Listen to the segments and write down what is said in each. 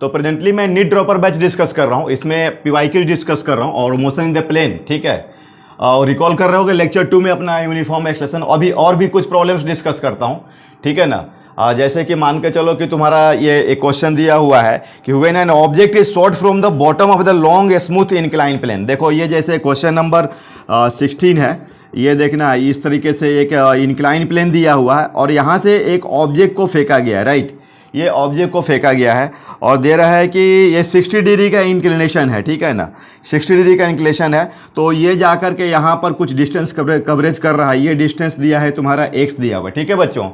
तो प्रेजेंटली मैं NEET dropper batch discuss कर रहा हूँ, इसमें पीवाईक्यू डिस्कस कर रहा हूँ और मोशन इन द प्लेन, ठीक है। और रिकॉल कर रहे हो कि लेक्चर 2 में अपना यूनिफॉर्म एक्सलेशन अभी और भी कुछ प्रॉब्लम्स डिस्कस करता हूँ, ठीक है ना। जैसे कि मान के चलो कि तुम्हारा ये एक क्वेश्चन दिया हुआ है कि when an object is shot from the bottom of the long smooth incline plane. देखो ये जैसे क्वेश्चन नंबर 16 है, ये देखना इस तरीके से एक इंक्लाइन प्लेन दिया हुआ है और यहाँ से एक ऑब्जेक्ट को फेंका गया है, राइट। ये ऑब्जेक्ट को फेंका गया है और दे रहा है कि ये 60 डिग्री का इंक्लिनेशन है, ठीक है ना, 60 डिग्री का इंक्लिनेशन है। तो ये जा कर के यहाँ पर कुछ डिस्टेंस कवरेज कर रहा है। ये डिस्टेंस दिया है तुम्हारा x दिया हुआ है, ठीक है बच्चों।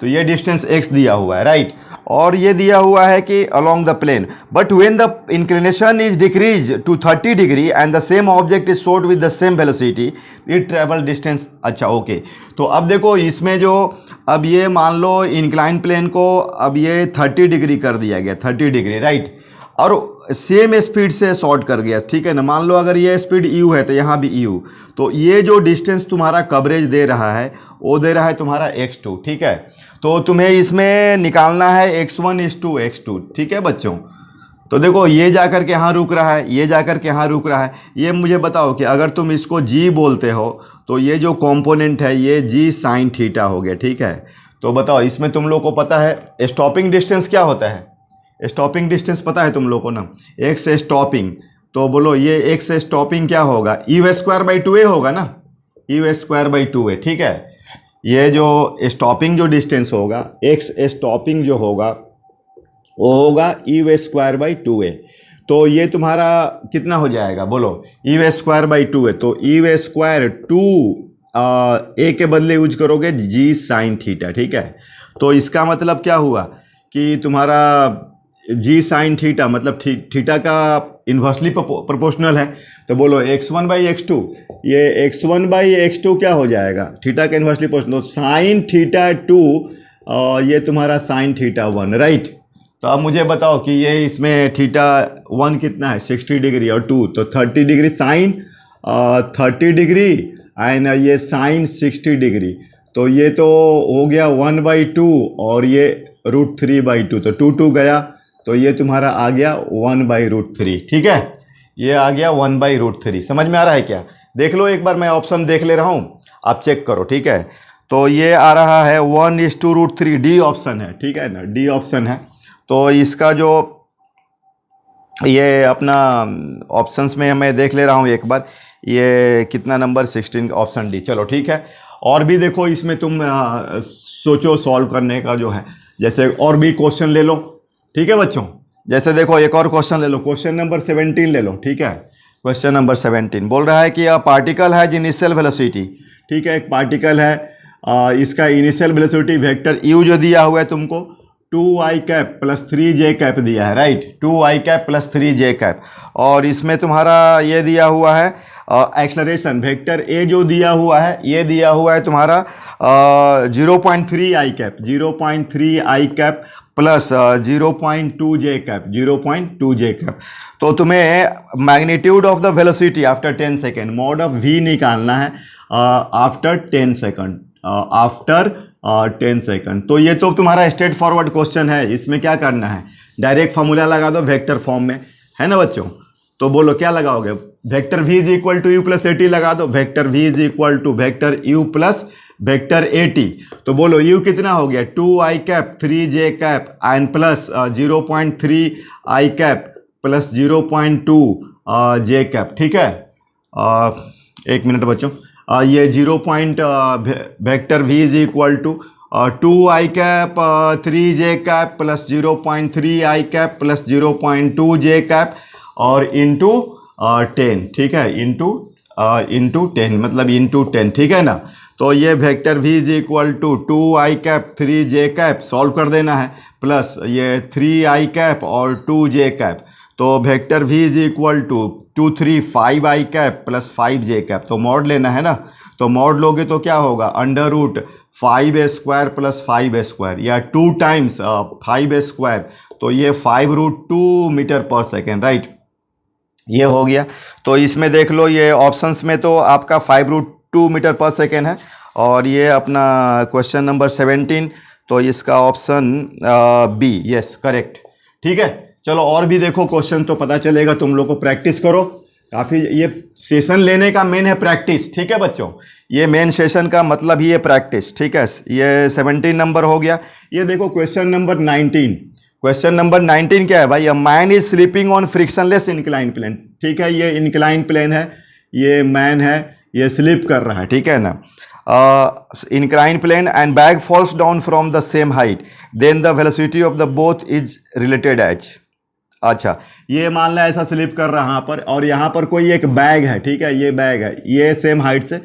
तो ये डिस्टेंस x दिया हुआ है, राइट। और ये दिया हुआ है कि along the plane, but when the inclination is decrease to 30 degree and the same object is shot with the same velocity it travel distance. अच्छा ओके, तो अब देखो इसमें जो अब ये मान लो इंक्लाइन प्लेन को अब ये 30 डिग्री कर दिया गया, 30 डिग्री, राइट। और सेम स्पीड से शॉर्ट कर गया, ठीक है ना। मान लो अगर ये स्पीड u है तो यहाँ भी u, तो ये जो डिस्टेंस तुम्हारा कवरेज दे रहा है वो दे रहा है तुम्हारा x2, ठीक है। तो तुम्हें इसमें निकालना है x1 is to x2, ठीक है बच्चों। तो देखो ये जाकर के यहाँ रुक रहा है, ये जाकर के यहाँ रुक रहा है। ये मुझे बताओ कि अगर तुम इसको g बोलते हो तो ये जो कंपोनेंट है ये g sin थीटा हो गया, ठीक है। तो बताओ इसमें तुम लोग को पता है स्टॉपिंग डिस्टेंस क्या होता है? स्टॉपिंग डिस्टेंस पता है तुम लोग को ना, एक्स स्टॉपिंग। तो बोलो ये एक्स स्टॉपिंग क्या होगा? u²/2a होगा ना, u²/2a, ठीक है। ये जो स्टॉपिंग जो डिस्टेंस होगा, एक्स स्टॉपिंग जो होगा वो होगा u²/2a। तो ये तुम्हारा कितना हो जाएगा बोलो? u²/2a। तो u² 2 a के बदले यूज करोगे g sin थीटा, ठीक है। तो इसका मतलब क्या हुआ कि तुम्हारा g sin थीटा मतलब थीटा का इन्वर्सली प्रोपोर्शनल है। तो बोलो x1/x2, ये x1/x2 क्या हो जाएगा? थीटा का इन्वर्सली प्रोपोर्शनल, sin थीटा 2 ये तुम्हारा sin थीटा 1, राइट। तो अब मुझे बताओ कि ये इसमें थीटा 1 कितना है? 60 डिग्री और 2 तो 30 डिग्री साइन 30 डिग्री एंड ये साइन 60 डिग्री। तो ये तो हो गया 1/2 और ये √3/2, तो 2 गया तो ये तुम्हारा आ गया 1/√3, ठीक है। ये आ गया 1/√3। समझ में आ रहा है क्या? देख लो एक बार, मैं ऑप्शन देख ले रहा हूँ, आप चेक करो, ठीक है। तो ये आ रहा है 1:√3, डी ऑप्शन है, ठीक है ना, डी ऑप्शन है। तो इसका जो ये अपना ऑप्शंस में मैं देख ले रहा हूँ एक बार, ये कितना नंबर 16, ऑप्शन डी। चलो ठीक है, और भी देखो इसमें तुम सोचो सॉल्व करने का जो है, जैसे और भी क्वेश्चन ले लो, ठीक है बच्चों। जैसे देखो एक और क्वेश्चन ले लो, क्वेश्चन नंबर 17 ले लो, ठीक है। क्वेश्चन नंबर 17 बोल रहा है कि पार्टिकल है इनिशियल वेलोसिटी, ठीक है। एक पार्टिकल है, इसका इनिशियल वेलोसिटी वेक्टर u जो दिया हुआ है तुमको 2i cap plus 3j cap दिया है, right. 2i cap plus 3j cap. और इसमें तुम्हारा ये दिया हुआ है एक्सलरेशन वेक्टर a जो दिया हुआ है, ये दिया हुआ है तुम्हारा 0.3i cap, 0.3i cap plus 0.2j cap, 0.2j cap. तो तुम्हें magnitude of the velocity after 10 second, mod of v निकालना है आफ्टर 10 सेकेंड, आफ्टर 10 सेकेंड। तो ये तो तुम्हारा स्ट्रेट फॉरवर्ड क्वेश्चन है, इसमें क्या करना है? डायरेक्ट फॉर्मूला लगा दो वेक्टर फॉर्म में, है ना बच्चों। तो बोलो क्या लगाओगे? Vector v is equal to u plus at लगा दो, vector v is equal to vector u plus vector at। तो बोलो u कितना हो गया? 2i cap 3j cap and plus 0.3i cap plus 0.2j cap, ठीक है। एक मिनट बच्चों, ये vector v is equal to 2i cap 3j cap plus 0.3i cap plus 0.2j cap और इंटू 10, ठीक है, इंटू 10 मतलब इंटू 10, ठीक है ना। तो ये vector v is equal to 2i cap 3j cap solve कर देना है, प्लस ये 3i कैप और 2j कैप। तो vector v is equal to 2 3 5i cap plus 5j cap. तो मॉड लेना है ना, तो मॉड लोगे तो क्या होगा? √5a² प्लस 5a² या 2 टाइम्स 5a², तो ये 5√2 मीटर पर सेकेंड, राइट। ये हो गया। तो इसमें देख लो ये ऑप्शंस में तो आपका 5√2 मीटर पर सेकेंड है, और ये अपना क्वेश्चन नंबर 17, तो इसका ऑप्शन बी, यस करेक्ट, ठीक है। चलो और भी देखो क्वेश्चन तो पता चलेगा, तुम लोग को प्रैक्टिस करो। काफ़ी ये सेशन लेने का मेन है प्रैक्टिस, ठीक है बच्चों। ये मेन सेशन का मतलब ही है प्रैक्टिस, ठीक है। ये 17 नंबर हो गया। ये देखो क्वेश्चन नंबर 19। क्वेश्चन नंबर 19 क्या है भाई? A man is sleeping on frictionless incline plane, ठीक है। ये इंक्लाइन प्लेन है, ये मैन है, ये स्लिप कर रहा है, ठीक है ना। Incline plane and bag falls down from the same height, then the velocity of the both is related h. अच्छा, ये मान लो ऐसा स्लिप कर रहा है यहाँ पर, और यहाँ पर कोई एक बैग है, ठीक है। ये बैग है, ये सेम हाइट से,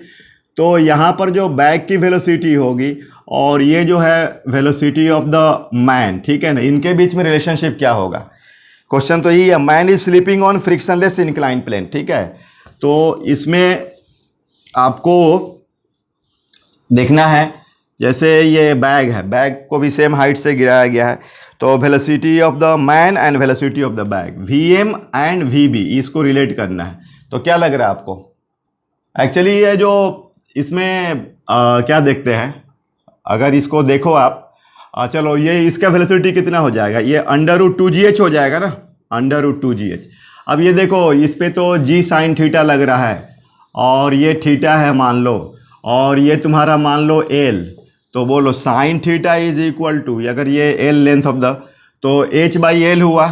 तो यहाँ पर जो बैग की वेलोसिटी होगी और ये जो है वेलोसिटी ऑफ द मैन, ठीक है ना, इनके बीच में रिलेशनशिप क्या होगा? क्वेश्चन तो यही है, man is sleeping on frictionless incline plane, ठीक है। तो इसमें आपको देखना है, जैसे ये बैग है, बैग को भी सेम हाइट से गिराया गया है, तो velocity of the man and velocity of the bag, v m and v b, इसको रिलेट करना है। तो क्या लग रहा है आपको? एक्चुअली ये जो इसमें क्या देखते हैं, अगर इसको देखो आप, चलो ये इसका वेलोसिटी कितना हो जाएगा? ये √2gh हो जाएगा ना, √2gh। अब ये देखो, इस पे तो g sin थीटा लग रहा है, और ये थीटा है मान लो, और ये तुम्हारा मान लो l, तो बोलो sine theta is equal to, अगर ये l लेंथ ऑफ द, तो h/l हुआ,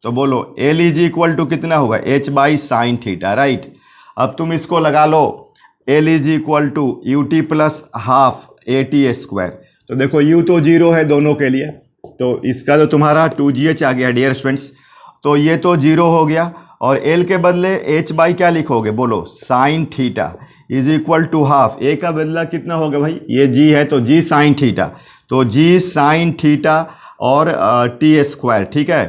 तो बोलो l इज इक्वल टू कितना होगा? h/sin theta, right. अब तुम इसको लगा लो, l is equal to ut plus half at²। तो देखो u तो 0 है दोनों के लिए, तो इसका जो तुम्हारा 2gh आ गया डियर स्टूडेंट्स, तो ये तो 0 हो गया, और l के बदले h/ क्या लिखोगे? बोलो sine theta is equal to half, a का बदला कितना होगा भाई? ये g है तो g साइन थीटा, तो g साइन थीटा और t², ठीक है।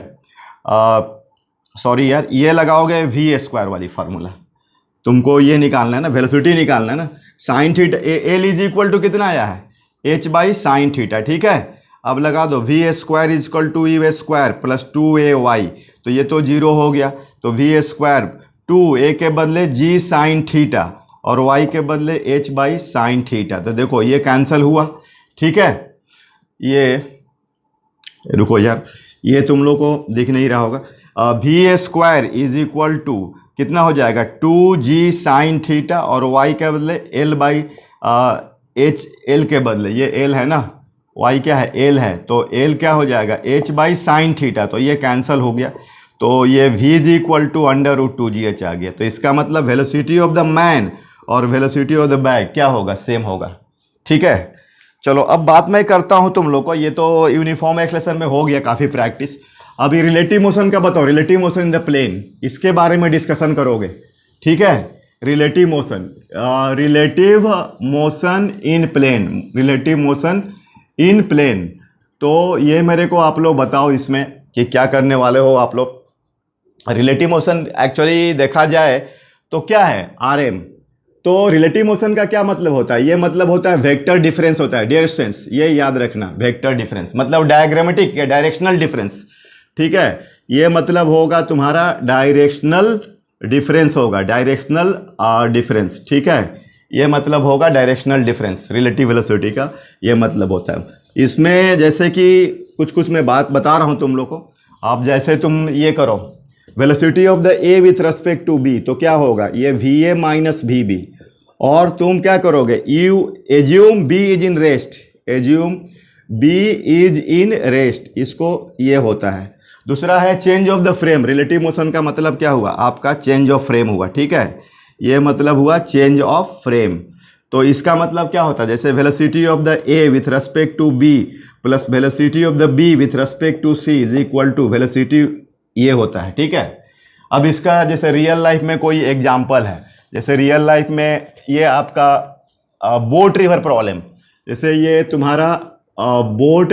सॉरी यार, ये लगाओगे v² वाली फार्मूला, तुमको ये निकालना है ना, वेलोसिटी निकालना है ना। Sine theta l is equal to कितना आया है? h/sin थीटा, ठीक है। अब लगा दो v² is equal to e² plus 2ay, तो ये तो 0 हो गया, तो v², 2a के बदले g साइन थीटा और y के बदले h/sin थीटा, तो देखो ये कैंसिल हुआ, ठीक है। ये रुको यार, ये तुम लोग को दिख नहीं रहा होगा, v² इज इक्वल टू कितना हो जाएगा? 2g साइन थीटा, और y के बदले l के बदले ये l है ना, y क्या है? l है, तो l क्या हो जाएगा? h/sin थीटा, तो ये कैंसिल हो गया, तो ये v is equal to √2gh आ गया। तो इसका मतलब वेलोसिटी ऑफ द मैन और वेलोसिटी ऑफ द बैग क्या होगा? सेम होगा, ठीक है। चलो अब बात मैं करता हूँ तुम लोग को, ये तो यूनिफॉर्म एक्सलेशन में हो गया काफ़ी प्रैक्टिस। अभी रिलेटिव मोशन का बताओ, relative motion in the plane, इसके बारे में डिस्कशन करोगे, ठीक है। Relative motion, relative motion in plane, relative motion in plane, तो ये मेरे को आप लोग बताओ इसमें कि क्या करने वाले हो आप लोग। रिलेटिव मोशन एक्चुअली देखा जाए तो क्या है? RM। तो रिलेटिव मोशन का क्या मतलब होता है? ये मतलब होता है वेक्टर डिफरेंस होता है डियर स्टूडेंट्स, ये याद रखना, वेक्टर डिफरेंस मतलब डायग्रामेटिक या डायरेक्शनल डिफरेंस, ठीक है। ये मतलब होगा तुम्हारा डायरेक्शनल डिफरेंस होगा, डायरेक्शनल डिफरेंस, ठीक है। ये मतलब होगा डायरेक्शनल डिफरेंस, रिलेटिव वेलोसिटी का ये मतलब होता है। इसमें जैसे कि कुछ मैं बात बता रहा हूँ तुम लोग को, आप जैसे तुम ये करो, velocity of the A with respect to B, तो क्या होगा? ये va माइनस vb, और तुम क्या करोगे? You assume b is in rest, assume b is in rest, इसको ये होता है। दूसरा है change of the frame, relative motion का मतलब क्या हुआ? आपका चेंज ऑफ फ्रेम हुआ, ठीक है। ये मतलब हुआ चेंज ऑफ फ्रेम, तो इसका मतलब क्या होता है? जैसे velocity of the A with respect to B plus velocity of the B with respect to C is equal to velocity, ये होता है, ठीक है। अब इसका जैसे रियल लाइफ में कोई एग्जाम्पल है, जैसे रियल लाइफ में ये आपका बोट रिवर प्रॉब्लम, जैसे ये तुम्हारा बोट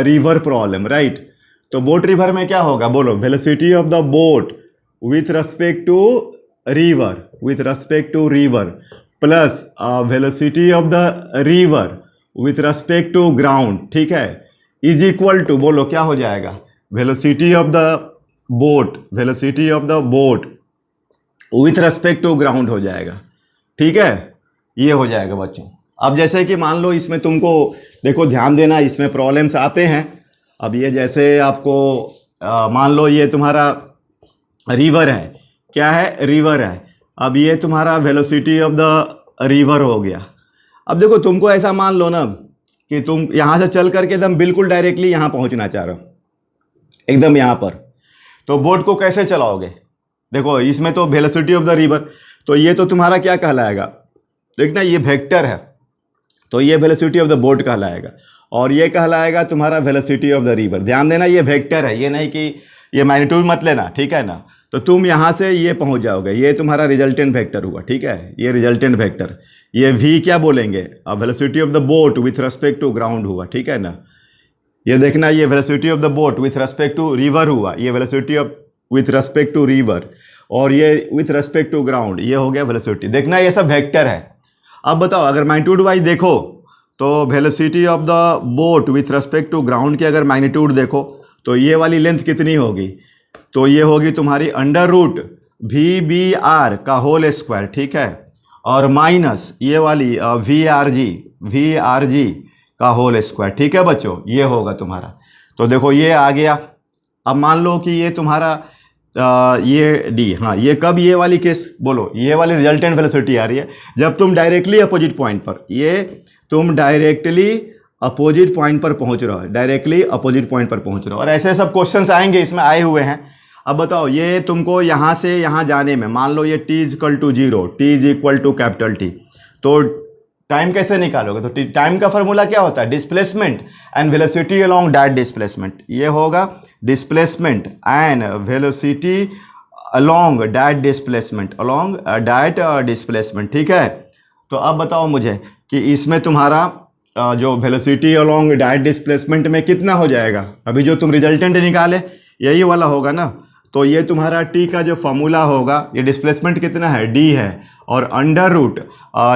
रिवर प्रॉब्लम, राइट। तो बोट रिवर में क्या होगा? बोलो velocity of the boat with respect to river, with respect to river plus velocity of the river with respect to ground, ठीक है, इज इक्वल टू, बोलो क्या हो जाएगा? Velocity of the boat, velocity of the boat with respect to ground हो जाएगा, ठीक है। ये हो जाएगा बच्चों। अब जैसे कि मान लो इसमें तुमको देखो ध्यान देना, इसमें प्रॉब्लम्स आते हैं। अब ये जैसे आपको मान लो ये तुम्हारा रिवर है, क्या है, रिवर है। अब ये तुम्हारा वेलोसिटी ऑफ द रिवर हो गया। अब देखो तुमको ऐसा मान लो ना कि तुम यहाँ से चल करके एकदम बिल्कुल डायरेक्टली यहाँ पहुँचना चाह रहे हो, एकदम यहाँ पर, तो बोट को कैसे चलाओगे? देखो इसमें तो वेलोसिटी ऑफ द रिवर, तो ये तो तुम्हारा क्या कहलाएगा, देखना ये वेक्टर है, तो ये वेलोसिटी ऑफ द बोट कहलाएगा, और ये कहलाएगा तुम्हारा वेलोसिटी ऑफ द रिवर। ध्यान देना ये वेक्टर है, ये नहीं कि ये मैग्नीट्यूड मत लेना, ठीक है ना। तो तुम यहाँ से ये पहुँच जाओगे, ये तुम्हारा रिजल्टेंट वेक्टर हुआ, ठीक है, ये रिजल्टेंट वेक्टर। ये v क्या बोलेंगे, velocity of the boat with respect to ground हुआ, ठीक है ना। ये देखना ये velocity of the boat with respect to river हुआ, ये velocity of with respect to river, और ये विथ रेस्पेक्ट टू ग्राउंड, ये हो गया वेलोसिटी। देखना ये सब वेक्टर है। अब बताओ अगर मैग्नीट्यूड वाइज देखो तो velocity of the boat with respect to ground की अगर मैग्नीट्यूड देखो तो ये वाली लेंथ कितनी होगी, तो ये होगी तुम्हारी अंडर रूट VBR का होल स्क्वायर, ठीक है, और माइनस ये वाली VRG का होल स्क्वायर, ठीक है बच्चों, ये होगा तुम्हारा। तो देखो ये आ गया। अब मान लो कि ये तुम्हारा ये D, हाँ ये कब, ये वाली केस बोलो, ये वाली रिजल्टेंट वेलोसिटी आ रही है जब तुम डायरेक्टली अपोजिट पॉइंट पर, ये तुम डायरेक्टली अपोजिट पॉइंट पर पहुंच रहे हो, डायरेक्टली अपोजिट पॉइंट पर पहुंच रहे हो, और ऐसे सब क्वेश्चंस आएंगे, इसमें आए हुए हैं। अब बताओ ये तुमको यहाँ से यहाँ जाने में, मान लो ये t = 0, t = कैपिटल T, तो टाइम कैसे निकालोगे? तो टाइम का फॉर्मूला क्या होता है, displacement and velocity along that displacement. ये होगा displacement and velocity along that displacement, along that displacement, ठीक है। तो अब बताओ मुझे कि इसमें तुम्हारा जो वेलोसिटी अलोंग दैट डिस्प्लेसमेंट में कितना हो जाएगा, अभी जो तुम रिजल्टेंट निकाले यही वाला होगा ना। तो ये तुम्हारा t का जो फॉर्मूला होगा, ये डिस्प्लेसमेंट कितना है, d है, और अंडर रूट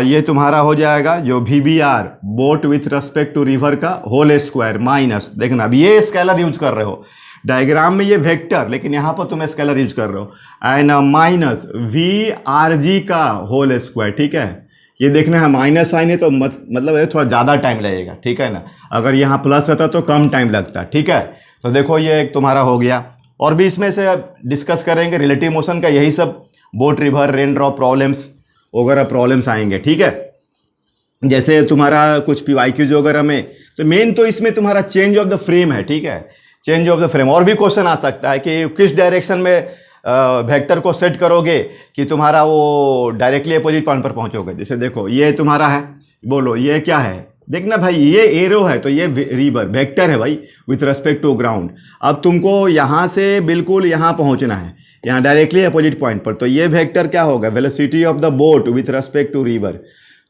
ये तुम्हारा हो जाएगा जो VBR boat with respect to river का होल स्क्वायर माइनस, देखना अब ये स्केलर यूज कर रहे हो, डायग्राम में ये वेक्टर, लेकिन यहाँ पर तुम स्केलर यूज कर रहे हो, एंड माइनस VRG का होल स्क्वायर, ठीक है। ये देखना है माइनस साइन है तो मतलब थोड़ा ज़्यादा टाइम लगेगा, ठीक है ना, अगर यहाँ प्लस रहता तो कम टाइम लगता, ठीक है। तो देखो ये एक तुम्हारा हो गया, और भी इसमें से डिस्कस करेंगे रिलेटिव मोशन का, यही सब boat river rain drop problems वगैरह प्रॉब्लम्स आएंगे, ठीक है। जैसे तुम्हारा कुछ PYQs वगैरह में, तो मेन तो इसमें तुम्हारा चेंज ऑफ द फ्रेम है, ठीक है, चेंज ऑफ द फ्रेम। और भी क्वेश्चन आ सकता है कि किस डायरेक्शन में वेक्टर को सेट करोगे कि तुम्हारा वो डायरेक्टली अपोजिट पॉइंट पर पहुंचोगे। जैसे देखो ये तुम्हारा है, बोलो ये क्या है, देखना भाई ये एरो है तो ये रिवर वेक्टर है भाई विथ रेस्पेक्ट टू ग्राउंड। अब तुमको यहाँ से बिल्कुल यहाँ पहुँचना है, यहाँ डायरेक्टली अपोजिट पॉइंट पर, तो ये वेक्टर क्या होगा, velocity of the boat with respect to river.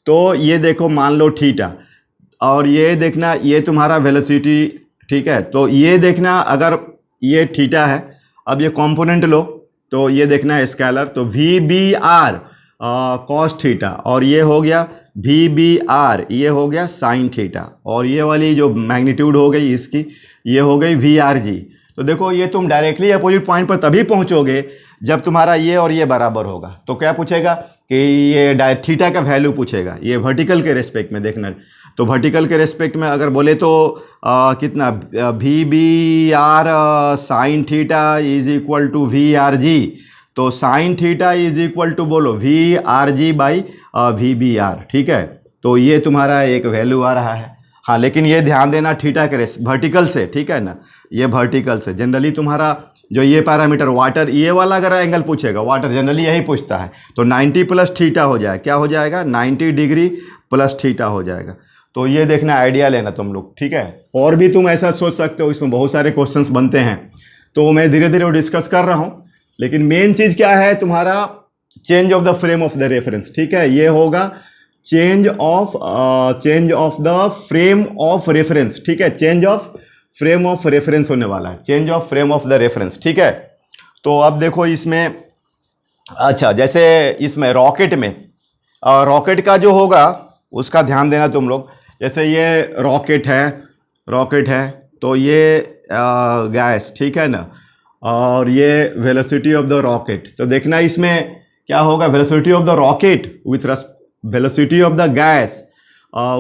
तो ये देखो मान लो थीटा, और ये देखना ये तुम्हारा वेलोसिटी, ठीक है। तो ये देखना अगर ये थीटा है, अब ये कंपोनेंट लो, तो ये देखना है स्केलर, तो VBR कॉस थीटा, और ये हो गया VBR, ये हो गया साइन थीटा, और ये वाली जो मैग्नीट्यूड हो गई इसकी, ये हो गई VRG। तो देखो ये तुम डायरेक्टली अपोजिट पॉइंट पर तभी पहुंचोगे जब तुम्हारा ये और ये बराबर होगा। तो क्या पूछेगा कि ये थीटा का वैल्यू पूछेगा, ये वर्टिकल के रेस्पेक्ट में देखना। तो वर्टिकल के रेस्पेक्ट में अगर बोले तो कितना, VBR sine theta is equal to VRG, तो sine theta is equal to बोलो VRG बाई VBR, ठीक है। तो ये तुम्हारा एक वैल्यू आ रहा है, हाँ, लेकिन ये ध्यान देना थीटा के वर्टिकल से, ठीक है ना, ये वर्टिकल से। जनरली तुम्हारा जो ये पैरामीटर वाटर, ये वाला अगर एंगल पूछेगा, वाटर जनरली यही पूछता है, तो 90 प्लस थीटा हो जाए, क्या हो जाएगा, 90 डिग्री प्लस थीटा हो जाएगा। तो ये देखना, आइडिया लेना तुम लोग, ठीक है। और भी तुम ऐसा सोच सकते हो, इसमें बहुत सारे क्वेश्चंस बनते हैं, तो मैं धीरे धीरे डिस्कस कर रहा हूँ। लेकिन मेन चीज़ क्या है तुम्हारा, change of the frame of the reference, ठीक है। ये होगा change of the frame of reference, ठीक है, change of frame of reference होने वाला है, change of frame of the reference, ठीक है। तो अब देखो इसमें, अच्छा जैसे इसमें रॉकेट में, रॉकेट का जो होगा उसका ध्यान देना तुम लोग। जैसे ये रॉकेट है, तो ये गैस, ठीक है ना, और ये वेलोसिटी ऑफ द रॉकेट। तो देखना इसमें क्या होगा, velocity of the rocket with velocity of the gas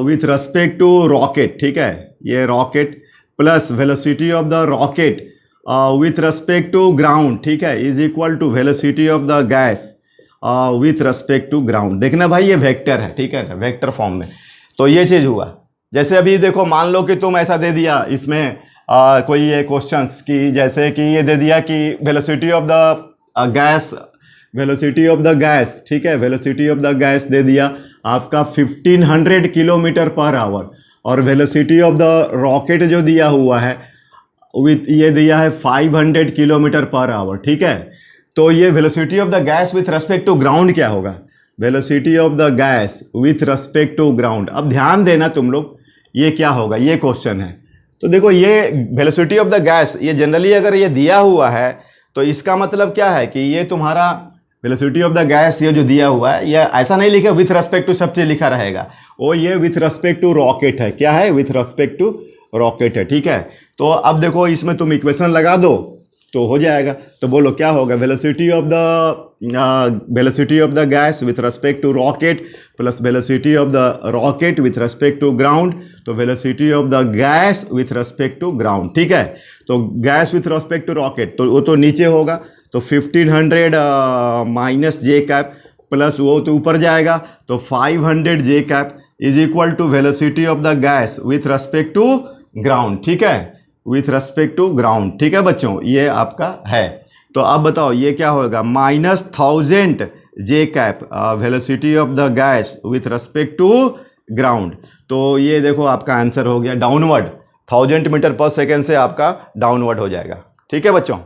with respect to rocket, ठीक है, ये rocket plus velocity of the rocket with respect to ground, ठीक है, is equal to velocity of the gas with respect to ground. देखना भाई ये vector है, ठीक है ना, वेक्टर फॉर्म में। तो ये चीज़ हुआ। जैसे अभी देखो मान लो कि तुम ऐसा दे दिया इसमें कोई ये क्वेश्चंस कि जैसे कि ये दे दिया कि velocity of the gas, velocity of the gas, ठीक है, वेलोसिटी ऑफ द गैस दे दिया आपका 1500 किलोमीटर पर आवर, और वेलोसिटी ऑफ द रॉकेट जो दिया हुआ है विथ ये दिया है 500 किलोमीटर पर आवर, ठीक है। तो ये velocity of the gas with respect to ground क्या होगा, velocity of the gas with respect to ground. अब ध्यान देना तुम लोग, ये क्या होगा, ये क्वेश्चन है। तो देखो ये वेलोसिटी ऑफ द गैस, ये जनरली अगर ये दिया हुआ है तो इसका मतलब क्या है कि ये तुम्हारा वेलोसिटी ऑफ द गैस ये जो दिया हुआ है, ये ऐसा नहीं लिखा विथ रेस्पेक्ट टू सब चीज़ लिखा रहेगा, वो ये विथ रेस्पेक्ट टू रॉकेट है। क्या है, विथ रेस्पेक्ट टू रॉकेट है, ठीक है। तो अब देखो इसमें तुम इक्वेशन लगा दो तो हो जाएगा। तो बोलो क्या होगा, velocity of the gas with respect to rocket plus velocity of the rocket with respect to ground, तो velocity of the gas with respect to ground, ठीक है। तो gas with respect to rocket तो वो तो नीचे होगा, तो 1500 माइनस जे कैप प्लस वो तो ऊपर जाएगा, तो 500 j cap is equal to velocity of the gas with respect to ground, ठीक है, विथ रेस्पेक्ट टू ग्राउंड, ठीक है बच्चों, ये आपका है। तो अब बताओ ये क्या होगा, -1000 j cap velocity of the gas with respect to ground. तो ये देखो आपका आंसर हो गया डाउनवर्ड, 1000 मीटर पर सेकेंड से आपका डाउनवर्ड हो जाएगा, ठीक है बच्चों।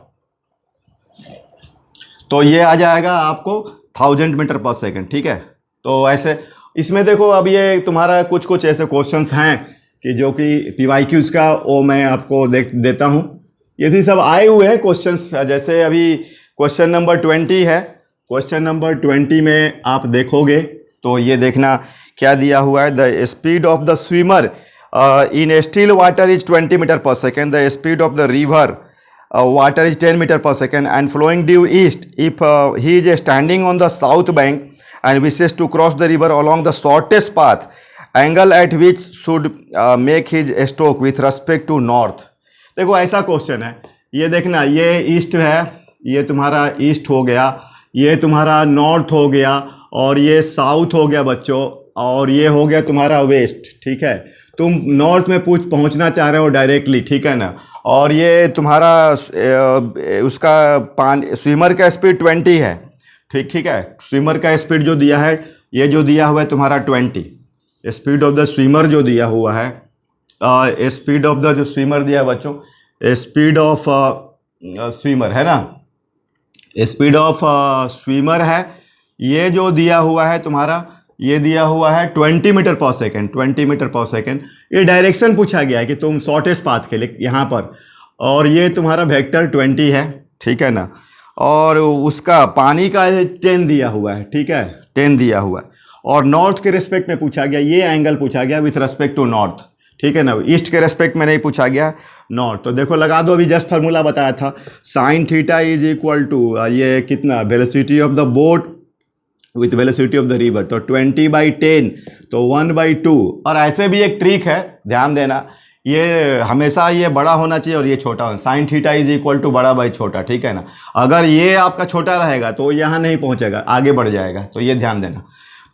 तो ये आ जाएगा आपको 1000 मीटर पर सेकेंड, ठीक है। तो ऐसे इसमें देखो अब ये तुम्हारा कुछ कुछ ऐसे क्वेश्चंस हैं कि जो कि PYQs का वो मैं आपको देता हूँ। ये भी सब आए हुए हैं क्वेश्चंस, जैसे अभी क्वेश्चन नंबर 20 है। क्वेश्चन नंबर 20 में आप देखोगे तो ये देखना क्या दिया हुआ है, the speed of the swimmer in still water is 20 metre per second, the speed of the river water is 10 meter per second and flowing due east. If he is standing on the south bank and wishes to cross the river along the shortest path, angle at which should make his stroke with respect to north. देखो ऐसा question है, ये देखना, ये east है, ये तुम्हारा east हो गया, ये तुम्हारा नॉर्थ हो गया, और ये साउथ हो गया बच्चों, और ये हो गया तुम्हारा वेस्ट, ठीक है। तुम नॉर्थ में पहुंचना चाह रहे हो डायरेक्टली, ठीक है ना। और ये तुम्हारा उसका स्विमर का स्पीड 20 है, ठीक है। स्विमर का स्पीड जो दिया है, ये जो दिया हुआ है तुम्हारा 20, स्पीड ऑफ द स्विमर जो दिया हुआ है, स्पीड ऑफ द जो स्विमर दिया है बच्चों, स्पीड ऑफ स्विमर है ना, स्पीड ऑफ स्विमर है, ये जो दिया हुआ है तुम्हारा, ये दिया हुआ है 20 metre per second, 20 metre per second. ये डायरेक्शन पूछा गया है कि तुम शॉर्टेस्ट पाथ के लिए यहाँ पर, और ये तुम्हारा वेक्टर 20 है, ठीक है ना। और उसका पानी का 10 दिया हुआ है, ठीक है, 10 दिया हुआ है। और नॉर्थ के रिस्पेक्ट में पूछा गया, ये एंगल पूछा गया विथ रेस्पेक्ट टू नॉर्थ, ठीक है ना। ईस्ट के रेस्पेक्ट में नहीं पूछा गया, नॉर्थ। तो देखो लगा दो, अभी जस्ट फार्मूला बताया था, sine theta is equal to ये कितना, velocity of the boat with velocity of the river, तो 20/10, तो 1/2। और ऐसे भी एक ट्रिक है, ध्यान देना, ये हमेशा ये बड़ा होना चाहिए और ये छोटा होना, sine theta is equal to बड़ा बाई छोटा, ठीक है ना। अगर ये आपका छोटा रहेगा तो यहाँ नहीं पहुँचेगा, आगे बढ़ जाएगा, तो ये ध्यान देना।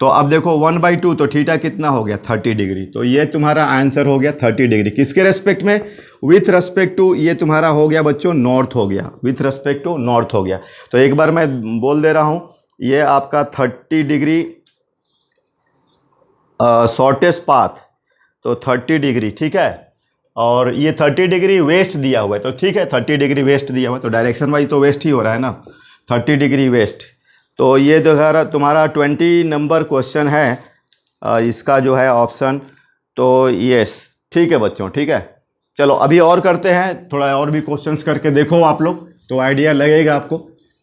तो अब देखो 1/2, तो थीटा कितना हो गया, 30 डिग्री। तो ये तुम्हारा आंसर हो गया 30 डिग्री, किसके रेस्पेक्ट में, विथ रेस्पेक्ट टू, ये तुम्हारा हो गया बच्चों नॉर्थ हो गया, विथ रेस्पेक्ट टू नॉर्थ हो गया। तो एक बार मैं बोल दे रहा हूँ, ये आपका 30 डिग्री शॉर्टेस्ट पाथ, तो 30 डिग्री, ठीक है। और ये 30 डिग्री वेस्ट दिया हुआ है, तो ठीक है 30 डिग्री वेस्ट दिया हुआ है, तो डायरेक्शन वाइज तो वेस्ट ही हो रहा है ना, 30 डिग्री वेस्ट। तो ये जो तुम्हारा 20 नंबर क्वेश्चन है, इसका जो है ऑप्शन, तो यस, ठीक है बच्चों, ठीक है। चलो अभी और करते हैं, थोड़ा और भी क्वेश्चंस करके देखो आप लोग, तो आइडिया लगेगा आपको,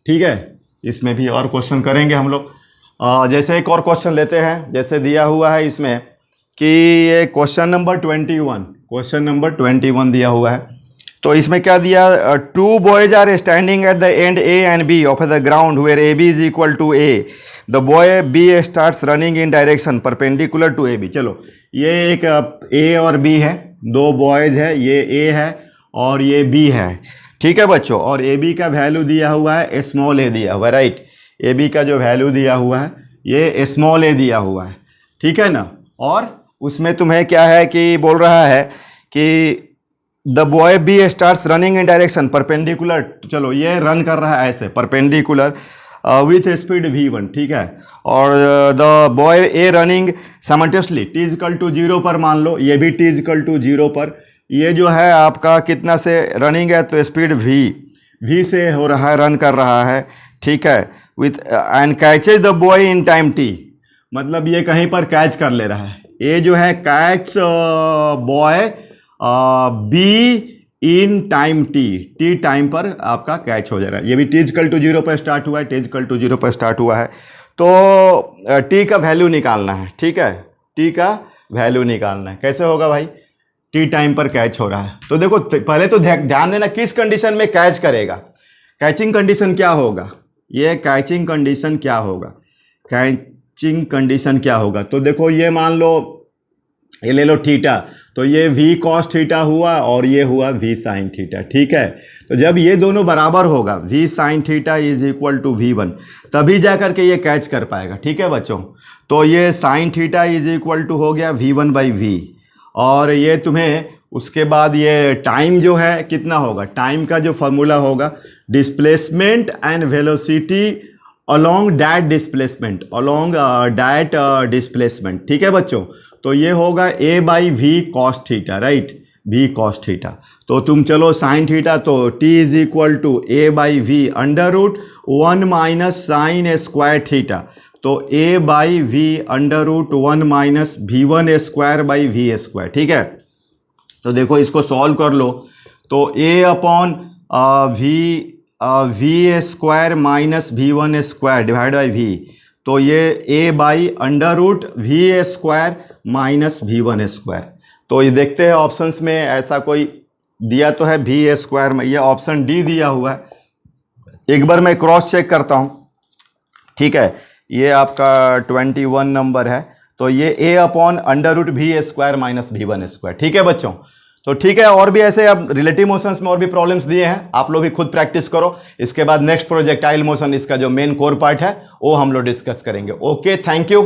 ठीक है। इसमें भी और क्वेश्चन करेंगे हम लोग। जैसे एक और क्वेश्चन लेते हैं, जैसे दिया हुआ है इसमें कि ये क्वेश्चन नंबर 21, क्वेश्चन नंबर 21 दिया हुआ है। तो इसमें क्या दिया, 2 boys are standing at the end A and B of the ground where AB is equal to A, the boy B starts running in direction perpendicular to AB। चलो ये एक A और B है, दो बॉयज है, ये A है और ये B है। ठीक है बच्चों। और ए बी का वैल्यू दिया हुआ है, स्मॉल ए दिया हुआ है, राइट। ए बी का जो वैल्यू दिया हुआ है ये स्मॉल ए दिया हुआ है, ठीक है ना। और उसमें तुम्हें क्या है कि बोल रहा है कि the boy B starts running in direction perpendicular, चलो ये रन कर रहा है ऐसे परपेंडिकुलर विथ स्पीड v1, ठीक है। और the boy A running simultaneously t equal to 0 पर, मान लो ये भी t इक्वल टू 0 पर, ये जो है आपका कितना से रनिंग है, तो स्पीड v से हो रहा है, रन कर रहा है, ठीक है। With and catches the boy in time t, मतलब ये कहीं पर कैच कर ले रहा है, ये जो है catch boy be in time T time पर आपका कैच हो जा रहा है। ये भी t इक्वल टू 0 पर स्टार्ट हुआ है, t इक्वल टू 0 पर स्टार्ट हुआ है। तो t का वैल्यू निकालना है, ठीक है, t का वैल्यू निकालना है। कैसे होगा भाई, t टाइम पर कैच हो रहा है, तो देखो पहले तो ध्यान देना किस कंडीशन में कैच करेगा। कैचिंग कंडीशन क्या होगा, ये कैचिंग कंडीशन क्या होगा, कैचिंग कंडीशन क्या होगा, तो देखो ये मान लो ये ले लो थीटा, तो ये v cos थीटा हुआ और ये हुआ v sin थीटा, ठीक है। तो जब ये दोनों बराबर होगा v sin theta is equal to v1, तभी जा करके ये कैच कर पाएगा, ठीक है बच्चों। तो ये sin theta is equal to हो गया v1 बाई v, और ये तुम्हें उसके बाद ये टाइम जो है कितना होगा, टाइम का जो फॉर्मूला होगा displacement and velocity along that displacement, along that displacement, ठीक है बच्चों। तो ये होगा a by v cos theta, right, v cos theta. तो तुम चलो साइन थीटा, तो t is equal to a by v under root 1 minus sine square theta, तो a by v under root 1 minus v1 square by v square, ठीक है। तो देखो इसको सॉल्व कर लो, तो a upon v square minus v1 square divide by v, तो ये a by under root v square minus v1 square. तो ये देखते हैं ऑप्शंस में ऐसा कोई दिया तो है v स्क्वायर में, ये ऑप्शन डी दिया हुआ है। एक बार मैं क्रॉस चेक करता हूँ, ठीक है, ये आपका 21 नंबर है, तो ये a upon under root v square minus v1 square, ठीक है बच्चों। तो ठीक है, और भी ऐसे अब रिलेटिव मोशंस में और भी प्रॉब्लम्स दिए हैं, आप लोग भी खुद प्रैक्टिस करो। इसके बाद नेक्स्ट प्रोजेक्टाइल मोशन, इसका जो मेन कोर पार्ट है वो हम लोग डिस्कस करेंगे। Okay, thank you.